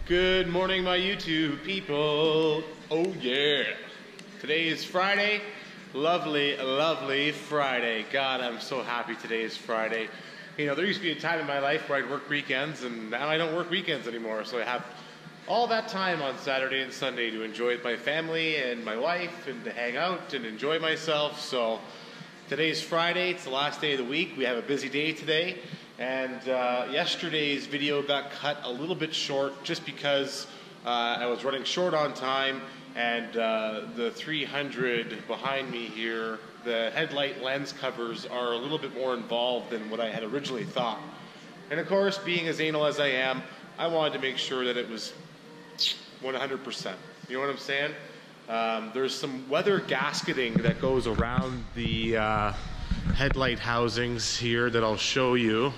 Good morning, my YouTube people. Oh yeah. Today is Friday. Lovely, lovely Friday. God, I'm so happy today is Friday. You know, there used to be a time in my life where I'd work weekends, and now I don't work weekends anymore. So I have all that time on Saturday and Sunday to enjoy with my family and my wife and to hang out and enjoy myself. So today's Friday. It's the last day of the week. We have a busy day today. And yesterday's video got cut a little bit short just because I was running short on time, and the 300 behind me here, the headlight lens covers are a little bit more involved than what I had originally thought. And of course, being as anal as I am, I wanted to make sure that it was 100%. You know what I'm saying? There's some weather gasketing that goes around the headlight housings here that I'll show you.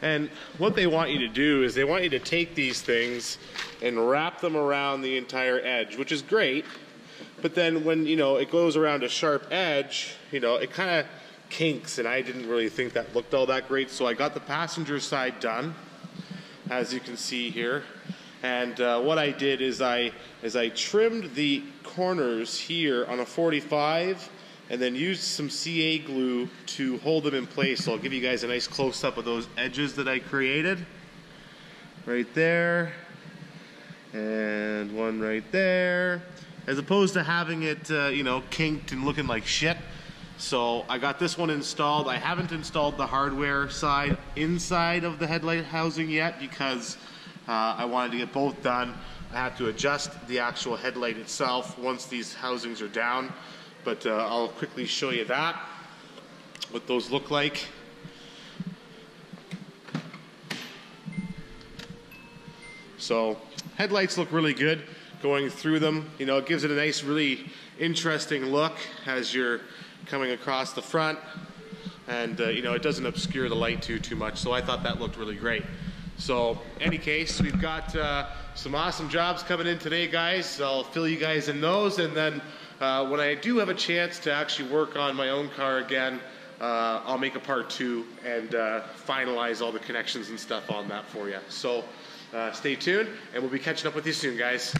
And what they want you to do is they want you to take these things and wrap them around the entire edge, which is great. But then when, you know, it goes around a sharp edge, you know, it kind of kinks, and I didn't really think that looked all that great. So I got the passenger side done, as you can see here. And what I did is I trimmed the corners here on a 45 and then used some CA glue to hold them in place. So I'll give you guys a nice close-up of those edges that I created. Right there. And one right there. As opposed to having it, you know, kinked and looking like shit. So I got this one installed. I haven't installed the hardware side inside of the headlight housing yet because I wanted to get both done. I have to adjust the actual headlight itself once these housings are down. But I'll quickly show you that, what those look like. So headlights look really good going through them. You know, it gives it a nice, really interesting look as you're coming across the front. And, you know, it doesn't obscure the light too much. So I thought that looked really great. So, any case, we've got some awesome jobs coming in today, guys. I'll fill you guys in those, and then when I do have a chance to actually work on my own car again, I'll make a part 2 and finalize all the connections and stuff on that for you. So, stay tuned, and we'll be catching up with you soon, guys.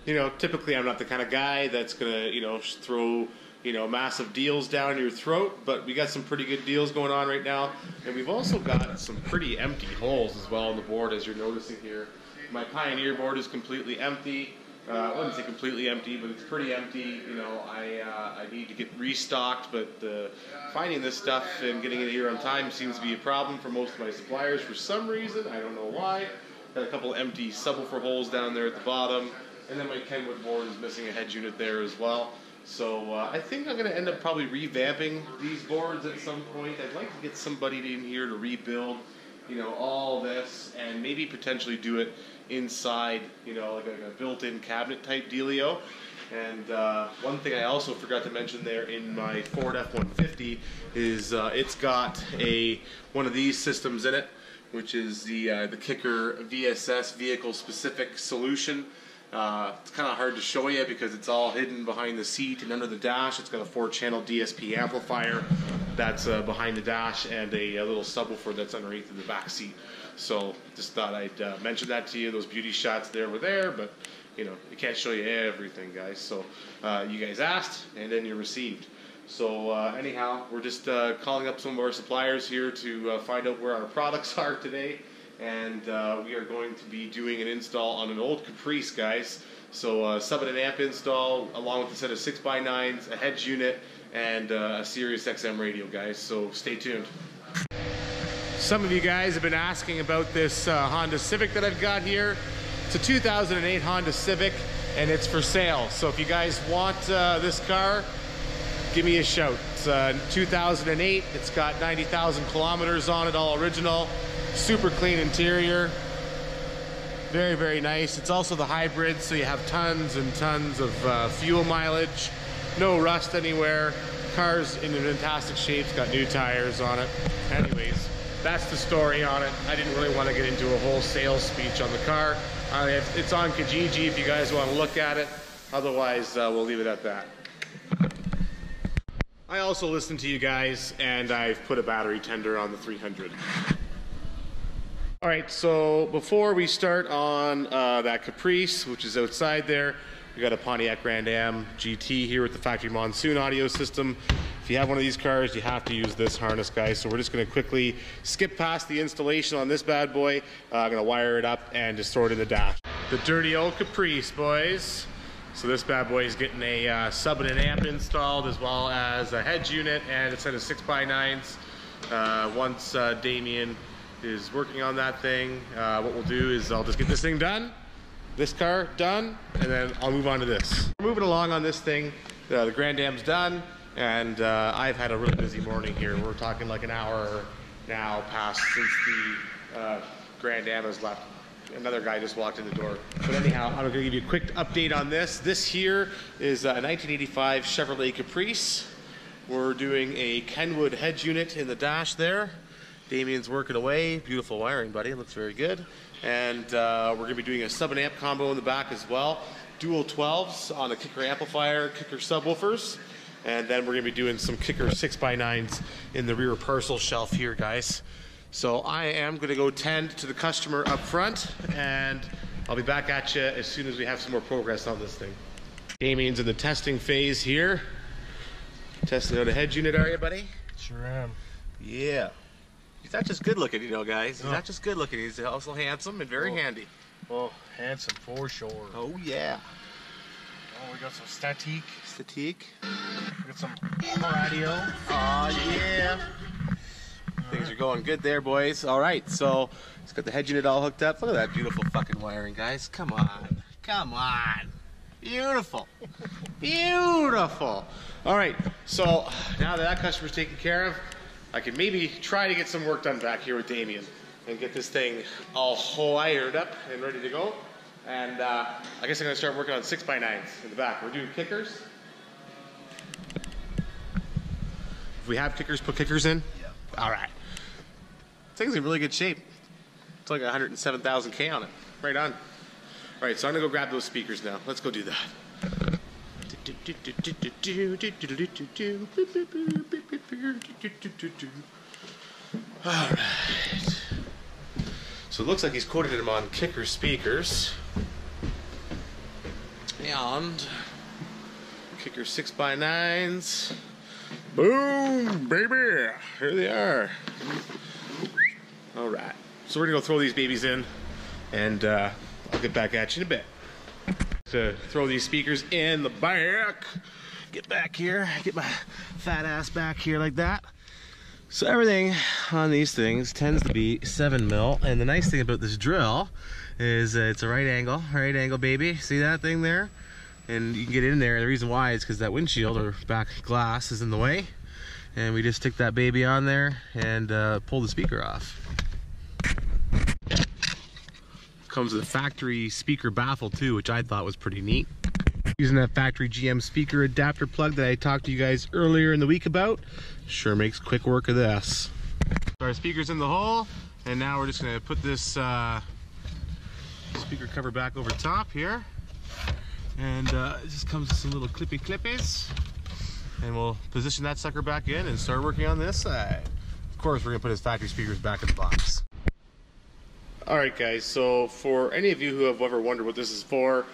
You know, typically I'm not the kind of guy that's gonna, you know, throw, you know, massive deals down your throat, but we got some pretty good deals going on right now, and we've also got some pretty empty holes as well on the board, as you're noticing here. My Pioneer board is completely empty. I wouldn't say completely empty, but it's pretty empty. You know, I need to get restocked, but finding this stuff and getting it here on time seems to be a problem for most of my suppliers for some reason. I don't know why. Got a couple empty subwoofer holes down there at the bottom, and then my Kenwood board is missing a head unit there as well. So I think I'm going to end up probably revamping these boards at some point. I'd like to get somebody in here to rebuild, you know, all this and maybe potentially do it inside, you know, like a built-in cabinet type dealio. And one thing I also forgot to mention there in my Ford F-150 is it's got one of these systems in it, which is the Kicker VSS Vehicle Specific Solution. It's kind of hard to show you because it's all hidden behind the seat and under the dash. It's got a 4-channel DSP amplifier that's behind the dash and a little subwoofer that's underneath in the back seat. So just thought I'd mention that to you. Those beauty shots there were there, but you know, you can't show you everything, guys. So you guys asked and then you received. So anyhow, we're just calling up some of our suppliers here to find out where our products are today. And we are going to be doing an install on an old Caprice, guys. So sub and amp install along with a set of 6x9s, a heads unit, and a Sirius XM radio, guys. So stay tuned. Some of you guys have been asking about this Honda Civic that I've got here. It's a 2008 Honda Civic, and it's for sale. So if you guys want this car, give me a shout. It's 2008. It's got 90,000 kilometers on it, all original. Super clean interior, very, very nice. It's also the hybrid, so you have tons and tons of fuel mileage, no rust anywhere. Car's in fantastic shape, it's got new tires on it. Anyways, that's the story on it. I didn't really want to get into a whole sales speech on the car. It's on Kijiji if you guys want to look at it. Otherwise, we'll leave it at that. I also listened to you guys, and I've put a battery tender on the 300. All right, so before we start on that Caprice, which is outside there, we got a Pontiac Grand Am GT here with the factory Monsoon audio system. If you have one of these cars, you have to use this harness, guys. So we're just gonna quickly skip past the installation on this bad boy. I'm gonna wire it up and just throw it in the dash. The dirty old Caprice, boys. So this bad boy is getting a sub and an amp installed, as well as a heads unit and a set of 6x9s. Once Damien is working on that thing, what we'll do is I'll just get this thing done, this car done, and then I'll move on to this. We're moving along on this thing. The Grand Am's done, and I've had a really busy morning here. We're talking like an hour now past since the Grand Am has left. Another guy just walked in the door. But anyhow, I'm going to give you a quick update on this. This here is a 1985 Chevrolet Caprice. We're doing a Kenwood heads unit in the dash there. Damien's working away. Beautiful wiring, buddy. It looks very good. And we're going to be doing a sub and amp combo in the back as well. Dual 12s on a kicker amplifier, kicker subwoofers. And then we're going to be doing some kicker 6x9s in the rear parcel shelf here, guys. So I am going to go tend to the customer up front, and I'll be back at you as soon as we have some more progress on this thing. Damien's in the testing phase here. Testing out a head unit, are you, buddy? Sure am. Yeah. He's not just good looking, you know, guys. He's not just good looking. He's also handsome and very handy. Oh, handsome for sure. Oh, yeah. Oh, we got some statique. Statique. We got some radio. Oh, yeah. Things are going good there, boys. All right, so he's got the head unit all hooked up. Look at that beautiful fucking wiring, guys. Come on. Come on. Beautiful. Beautiful. All right, so now that customer's taken care of, I can maybe try to get some work done back here with Damien and get this thing all wired up and ready to go. And I guess I'm going to start working on 6x9s in the back. We're doing kickers. If we have kickers, put kickers in? Yeah. All right. This thing's in really good shape. It's like 107,000 K on it. Right on. All right, so I'm going to go grab those speakers now. Let's go do that. All right. So it looks like he's quoted them on kicker speakers. And kicker 6x9s. Boom, baby. Here they are. All right. So we're going to go throw these babies in, and I'll get back at you in a bit. To throw these speakers in the back. Get back here. Get my fat ass back here like that. So everything on these things tends to be 7mm, and the nice thing about this drill is it's a right angle baby. See that thing there? And you can get in there. The reason why is because that windshield or back glass is in the way, and we just stick that baby on there and pull the speaker off. Comes with a factory speaker baffle too, which I thought was pretty neat. Using that factory GM speaker adapter plug that I talked to you guys earlier in the week about. Sure makes quick work of this. So our speaker's in the hole, and now we're just gonna put this speaker cover back over top here. And it just comes with some little clippies. And we'll position that sucker back in and start working on this side. Of course, we're gonna put his factory speakers back in the box. All right, guys, so for any of you who have ever wondered what this is for,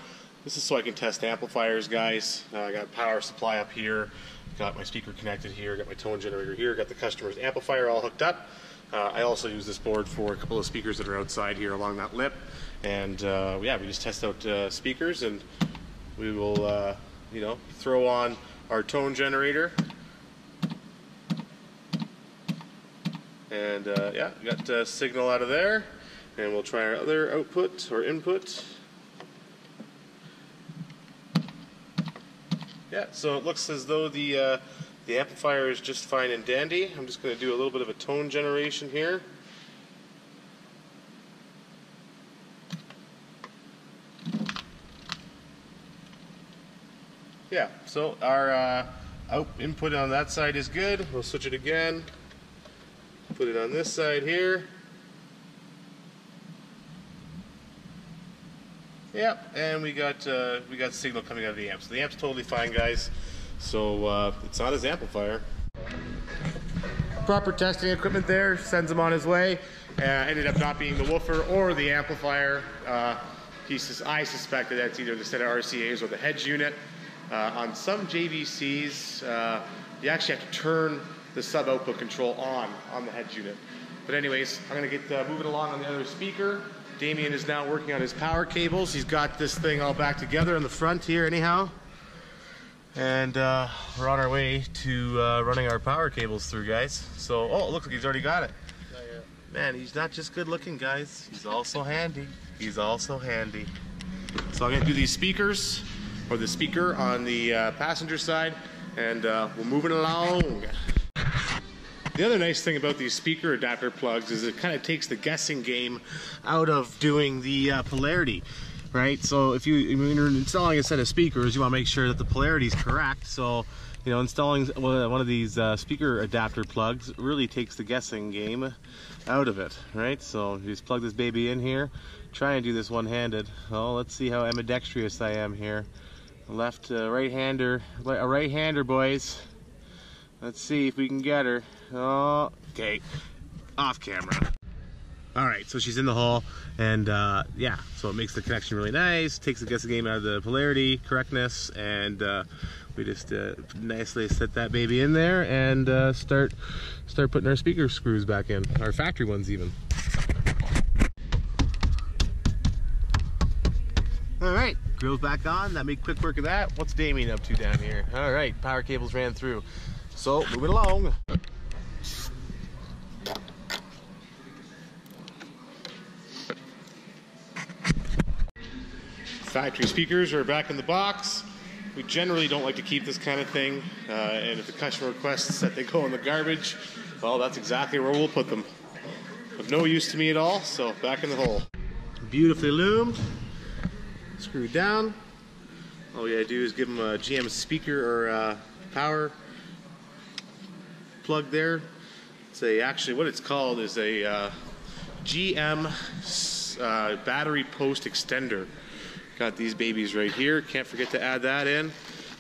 this is so I can test amplifiers, guys. I got power supply up here, got my speaker connected here, got my tone generator here, got the customer's amplifier all hooked up. I also use this board for a couple of speakers that are outside here along that lip. And yeah, we just test out speakers, and we will, you know, throw on our tone generator. And yeah, we got signal out of there. And we'll try our other output or input. Yeah, so it looks as though the amplifier is just fine and dandy. I'm just going to do a little bit of a tone generation here. Yeah, so our input on that side is good. We'll switch it again. Put it on this side here. Yep, and we got signal coming out of the amp. So the amp's totally fine, guys. So it's not his amplifier. Proper testing equipment there, sends him on his way. ended up not being the woofer or the amplifier. I suspected that's either the set of RCAs or the heads unit. On some JVCs, you actually have to turn the sub-output control on the heads unit. But anyways, I'm gonna get moving along on the other speaker. Damien is now working on his power cables. He's got this thing all back together in the front here anyhow. And we're on our way to running our power cables through, guys. So, oh, it looks like he's already got it. Man, he's not just good looking, guys. He's also handy. He's also handy. So I'm gonna do these speakers, or the speaker on the passenger side, and we're moving along. The other nice thing about these speaker adapter plugs is it kind of takes the guessing game out of doing the polarity, right? So when you're installing a set of speakers, you want to make sure that the polarity is correct. So, you know, installing one of these speaker adapter plugs really takes the guessing game out of it, right? So you just plug this baby in here, try and do this one-handed. Well, let's see how ambidextrous I am here. Right-hander, boys. Let's see if we can get her. Oh, okay, off camera. All right, so she's in the hole, and yeah, so it makes the connection really nice, takes the guessing game out of the polarity, correctness, and we just nicely set that baby in there and start putting our speaker screws back in, our factory ones even. All right, grill's back on. That made quick work of that. What's Damien up to down here? All right, power cables ran through. So, moving along. Factory speakers are back in the box. We generally don't like to keep this kind of thing, and if the customer requests that they go in the garbage, well, that's exactly where we'll put them. Of no use to me at all, so back in the hole. Beautifully loomed, screwed down. All we gotta do is give them a GM speaker or power plug there. It's actually what it's called is a GM battery post extender. Got these babies right here. Can't forget to add that in,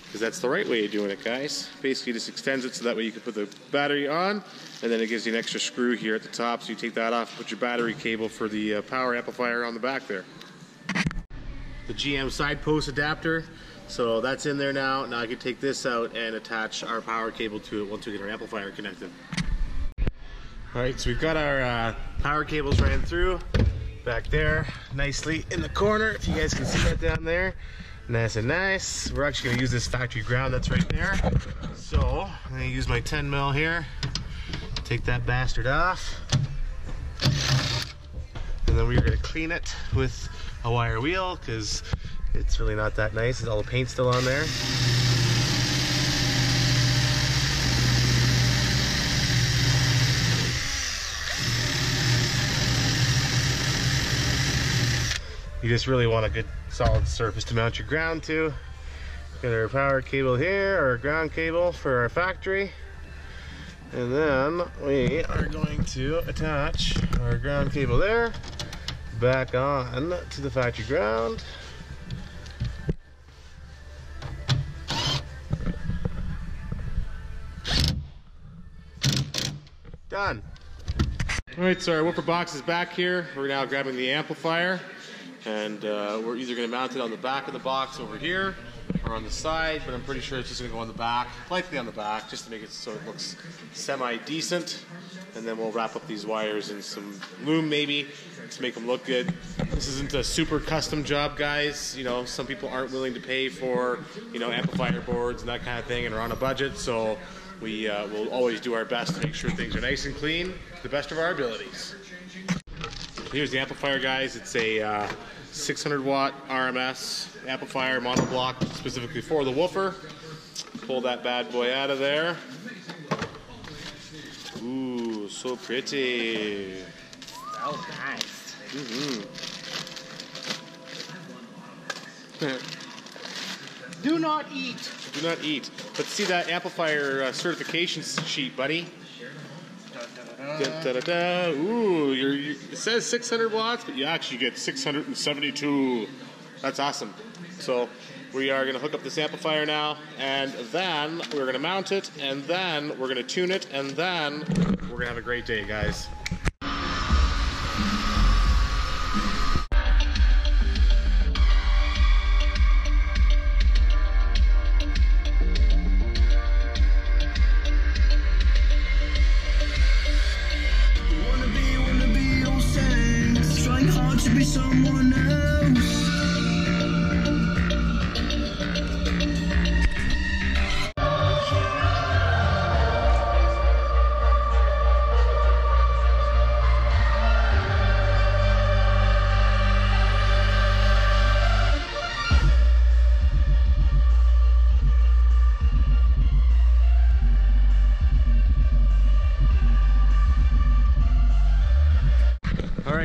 because that's the right way of doing it, guys. Basically just extends it so that way you can put the battery on, and then it gives you an extra screw here at the top, so you take that off, put your battery cable for the power amplifier on the back there. The GM side post adapter, so that's in there now. Now I can take this out and attach our power cable to it once we get our amplifier connected. Alright, so we've got our power cables ran through. Back there, nicely in the corner, if you guys can see that down there. Nice and nice. We're actually going to use this factory ground that's right there. So, I'm going to use my 10 mil here. Take that bastard off. And then we're going to clean it with a wire wheel, because it's really not that nice. All the paint's still on there. You just really want a good solid surface to mount your ground to. Got our power cable here, our ground cable for our factory. And then we are going to attach our ground cable there, back on to the factory ground. Done. All right, so our woofer box is back here. We're now grabbing the amplifier, and we're either going to mount it on the back of the box over here or on the side, but I'm pretty sure it's just going to go on the back, likely on the back, just to make it so it looks semi-decent. And then we'll wrap up these wires in some loom maybe to make them look good. This isn't a super custom job, guys. You know, some people aren't willing to pay for, you know, amplifier boards and that kind of thing, and are on a budget, so we will always do our best to make sure things are nice and clean to the best of our abilities. Here's the amplifier, guys. It's a 600 watt RMS amplifier monoblock specifically for the woofer. Pull that bad boy out of there. Ooh, so pretty. Oh, nice. Do not eat. Do not eat. Let's see that amplifier certification sheet, buddy. Da, da, da, da. Ooh, it says 600 watts, but you actually get 672. That's awesome. So we are going to hook up this amplifier now, and then we're going to mount it, and then we're going to tune it, and then we're going to have a great day, guys.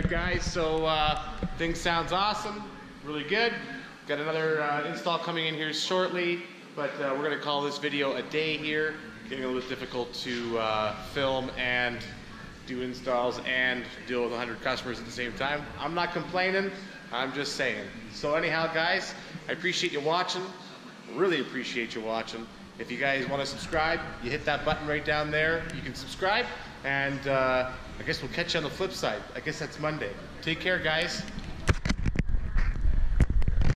right, guys, so things sounds awesome, really good. Got another install coming in here shortly, but we're gonna call this video a day here. Getting a little bit difficult to film and do installs and deal with 100 customers at the same time. I'm not complaining, I'm just saying. So anyhow, guys, I appreciate you watching. Really appreciate you watching. If you guys want to subscribe, you hit that button right down there. You can subscribe, and I guess we'll catch you on the flip side. I guess that's Monday. Take care, guys.